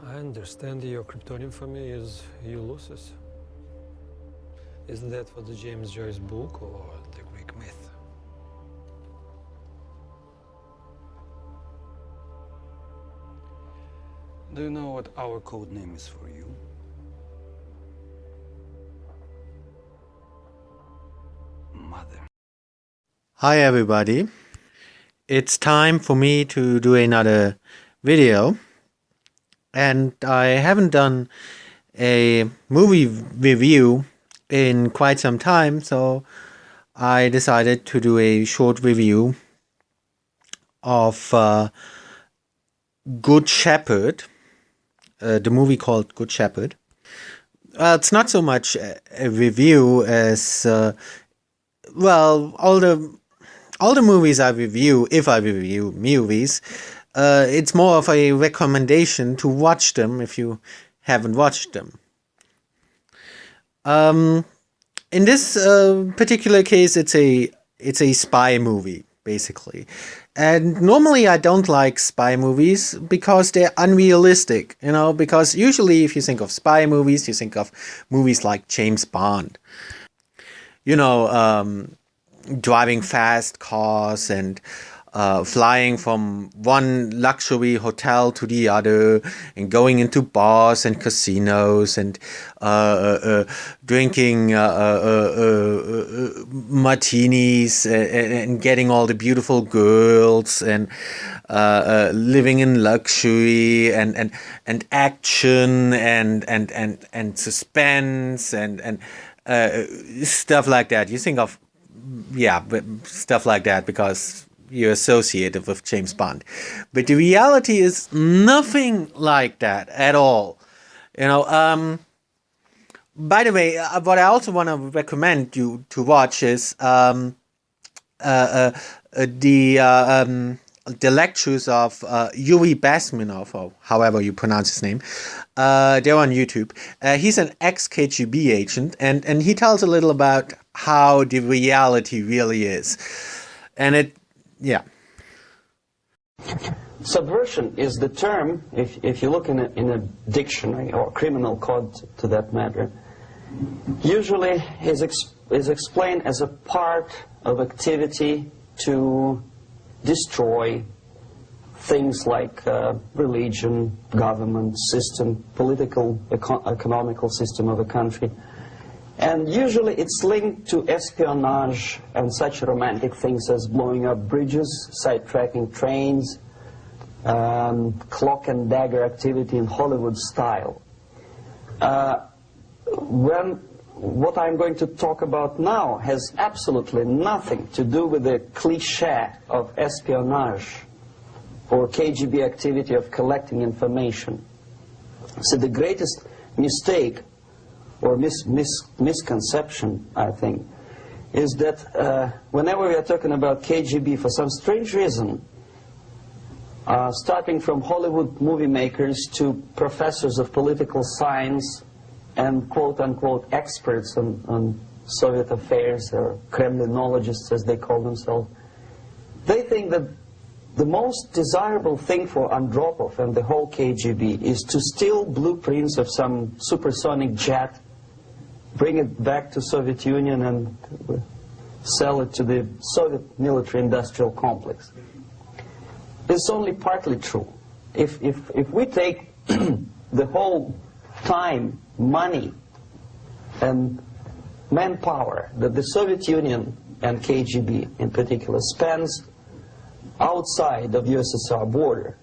I understand your cryptonym for me is Ulysses. Isn't that for the James Joyce book or the Greek myth? Do you know what our code name is for you? Mother. Hi everybody, it's time for me to do another video, and I haven't done a movie review in quite some time, so I decided to do a short review of Good Shepherd, the movie called Good Shepherd. It's not so much a review as well, all the movies I review, if I review movies, it's more of a recommendation to watch them if you haven't watched them. In this particular case, it's a spy movie, basically. And normally I don't like spy movies because they're unrealistic, because usually if you think of spy movies, you think of movies like James Bond. Driving fast cars and flying from one luxury hotel to the other and going into bars and casinos and drinking martinis and getting all the beautiful girls and living in luxury and action and suspense and stuff like that. You think of stuff like that because you're associated with James Bond. But the reality is nothing like that at all. By the way, what I also want to recommend you to watch is the lectures of Yuri Bezmenov, or however you pronounce his name. They're on YouTube. He's an ex-KGB agent, and he tells a little about how the reality really is. And Subversion is the term, if you look in a dictionary or criminal code to that matter, usually is explained as a part of activity to destroy things like religion, government, system, political, economical system of a country. And usually it's linked to espionage and such romantic things as blowing up bridges, sidetracking trains, cloak and dagger activity in Hollywood style. What I'm going to talk about now has absolutely nothing to do with the cliché of espionage or KGB activity of collecting information. So the greatest mistake or misconception, I think, is that whenever we are talking about KGB, for some strange reason, starting from Hollywood movie makers to professors of political science and quote-unquote experts on Soviet affairs, or Kremlinologists as they call themselves, they think that the most desirable thing for Andropov and the whole KGB is to steal blueprints of some supersonic jet, bring it back to Soviet Union and sell it to the Soviet military-industrial complex. It's only partly true. If we take the whole time, money, and manpower that the Soviet Union and KGB in particular spends outside of USSR border,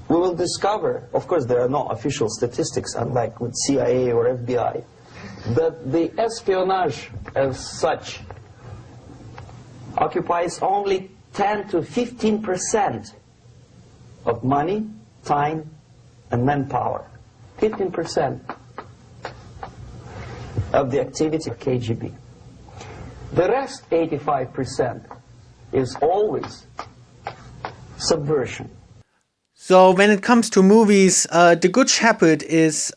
we will discover, of course there are no official statistics unlike with CIA or FBI, that the espionage as such occupies only 10 to 15% of money, time, and manpower. 15% of the activity of KGB. The rest, 85%, is always subversion. So when it comes to movies, The Good Shepherd is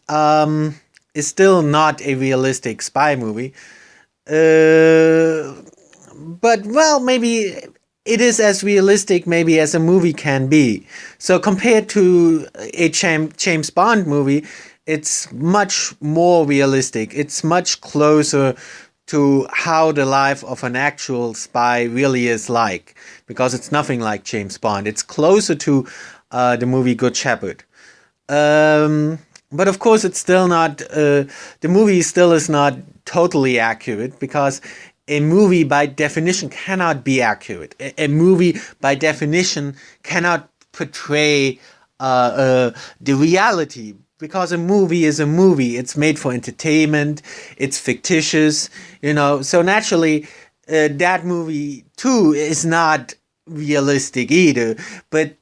still not a realistic spy movie. But, well, maybe it is as realistic maybe as a movie can be. So compared to a James Bond movie, it's much more realistic. It's much closer to how the life of an actual spy really is like, because it's nothing like James Bond. It's closer to the movie Good Shepherd. But of course, it's still not, the movie still is not totally accurate, because a movie by definition cannot be accurate. A movie by definition cannot portray the reality, because a movie is a movie. It's made for entertainment. It's fictitious, so naturally that movie too is not realistic either, but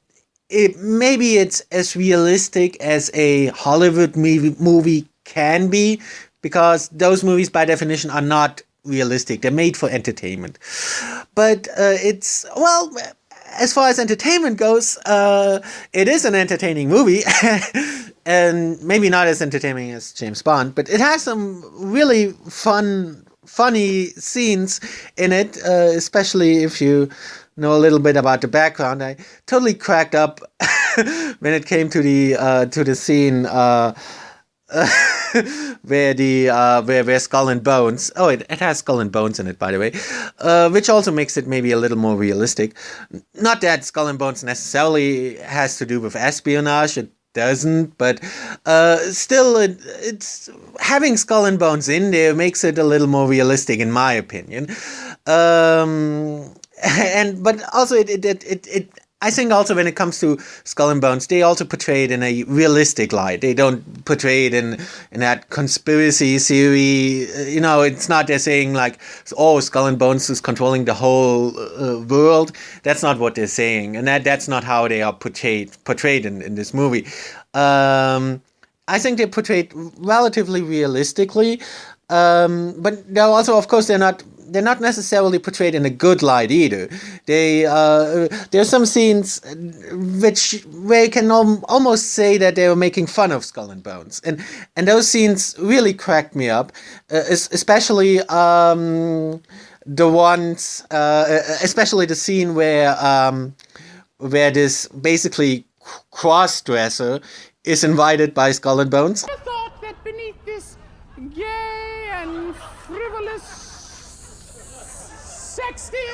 maybe it's as realistic as a Hollywood movie can be, because those movies by definition are not realistic. They're made for entertainment. But as far as entertainment goes, it is an entertaining movie. And maybe not as entertaining as James Bond, but it has some really funny scenes in it, especially if you know a little bit about the background. I totally cracked up when it came to the scene where Skull and Bones. Oh, it has Skull and Bones in it, by the way, which also makes it maybe a little more realistic. Not that Skull and Bones necessarily has to do with espionage. It doesn't, but still, it's having Skull and Bones in there makes it a little more realistic, in my opinion. But also I think also when it comes to Skull and Bones, they also portray it in a realistic light. They don't portray it in that conspiracy theory. It's not they're saying like, oh, Skull and Bones is controlling the whole world. That's not what they're saying, and that's not how they are portrayed in this movie. I think they're portrayed relatively realistically, but they're also, of course, they're not necessarily portrayed in a good light either. There's some scenes where you can almost say that they were making fun of Skull and Bones, and those scenes really cracked me up, especially the ones, especially the scene where this basically cross-dresser is invited by Skull and Bones. I thought that beneath this gay and frivolous exterior,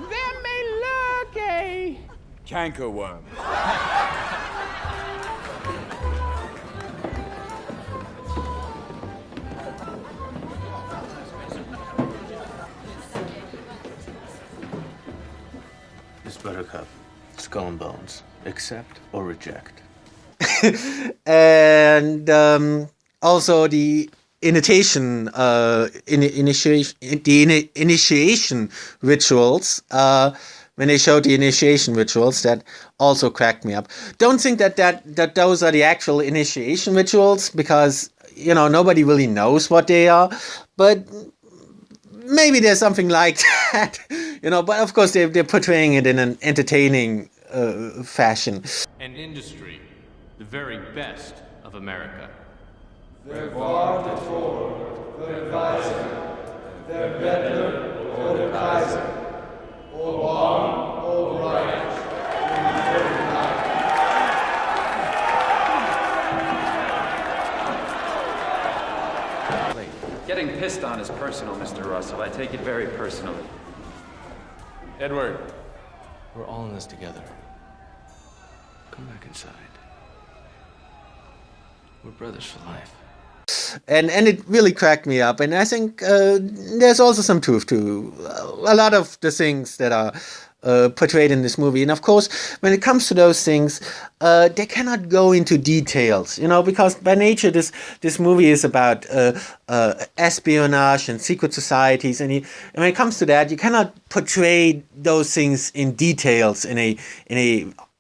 there may lurk a cankerworm. Miss Buttercup, Skull and Bones, accept or reject? And also the initiation rituals, when they showed the initiation rituals, that also cracked me up. Don't think that those are the actual initiation rituals, because nobody really knows what they are, but maybe there's something like that, but of course they're portraying it in an entertaining fashion. An industry, the very best of America. Their war der Tod, der Weise, der Bettler oder Kaiser, O wrong, O right, Getting pissed on is personal, Mr. Russell. I take it very personally. Edward, we're all in this together. Come back inside. We're brothers for life. And it really cracked me up, and I think there's also some truth to a lot of the things that are portrayed in this movie. And of course, when it comes to those things, they cannot go into details, because by nature this movie is about espionage and secret societies, and when it comes to that, you cannot portray those things in details in a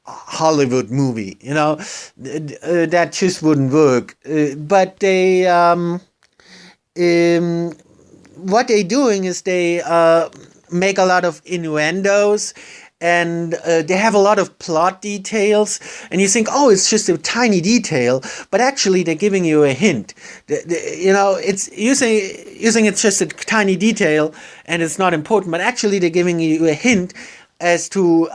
Hollywood movie, that just wouldn't work. But they, what they're doing is they make a lot of innuendos and they have a lot of plot details, and you think, oh, it's just a tiny detail, but actually they're giving you a hint. You know, it's you think it's just a tiny detail and it's not important, but actually they're giving you a hint as to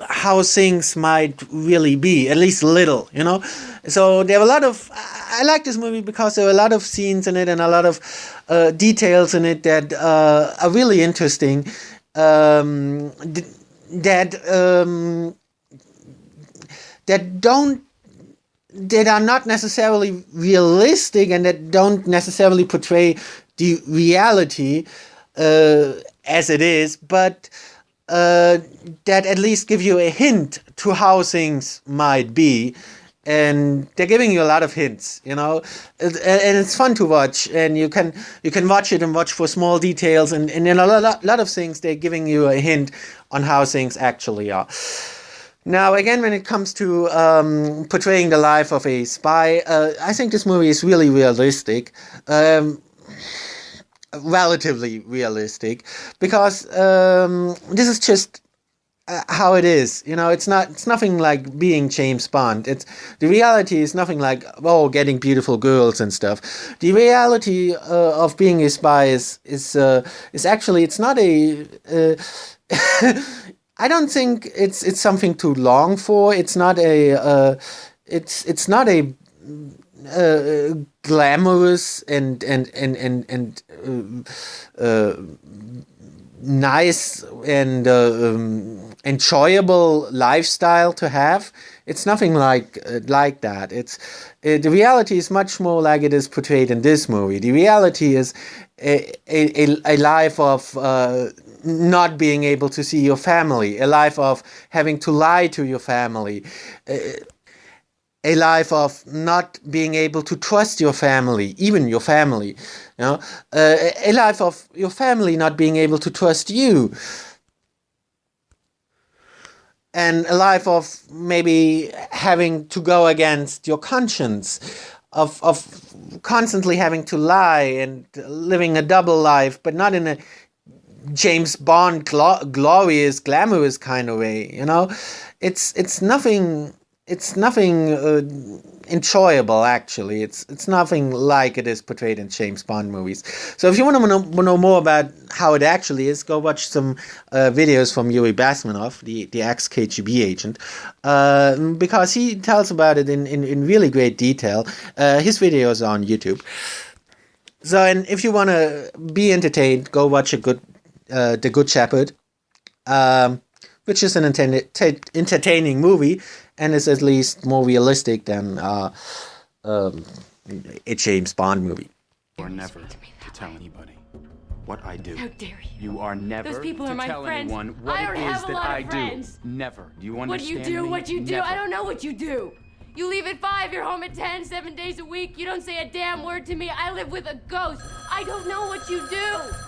how things might really be, at least a little, you know. So there are a lot of, I like this movie because there are a lot of scenes in it and a lot of details in it that are really interesting. That are not necessarily realistic and that don't necessarily portray the reality as it is, but that at least give you a hint to how things might be. And they're giving you a lot of hints, you know, and it's fun to watch. And you can watch it and watch for small details, and in a lot of things they're giving you a hint on how things actually are. Now, again, when it comes to portraying the life of a spy, I think this movie is really realistic, relatively realistic, because this is just how it is, you know. It's nothing like being James Bond. The reality is nothing like, oh, getting beautiful girls and stuff. The reality of being a spy is actually, it's not a I don't think it's something to long for. It's not a it's not a glamorous and nice and enjoyable lifestyle to have. It's nothing like that. The reality is much more like it is portrayed in this movie. The reality is a life of not being able to see your family, a life of having to lie to your family, a life of not being able to trust your family, even your family, you know, a life of your family not being able to trust you, and a life of maybe having to go against your conscience, of constantly having to lie and living a double life, but not in a James Bond glorious, glamorous kind of way, you know. It's nothing enjoyable, actually. It's nothing like it is portrayed in James Bond movies. So if you want to know more about how it actually is, go watch some videos from Yuri Bezmenov, the ex-KGB agent, because he tells about it in really great detail. His videos are on YouTube. So, and if you want to be entertained, go watch The Good Shepherd, which is an entertaining movie, and is at least more realistic than a James Bond movie. You are never to tell anybody what I do. How dare you? You are never Those people to are my tell friends. anyone what I don't it have is a that lot I of do. friends. Never. Do you What do understand you do? me? What you do? Never. I don't know what you do. You leave at 5, you're home at 10, 7 days a week. You don't say a damn word to me. I live with a ghost. I don't know what you do.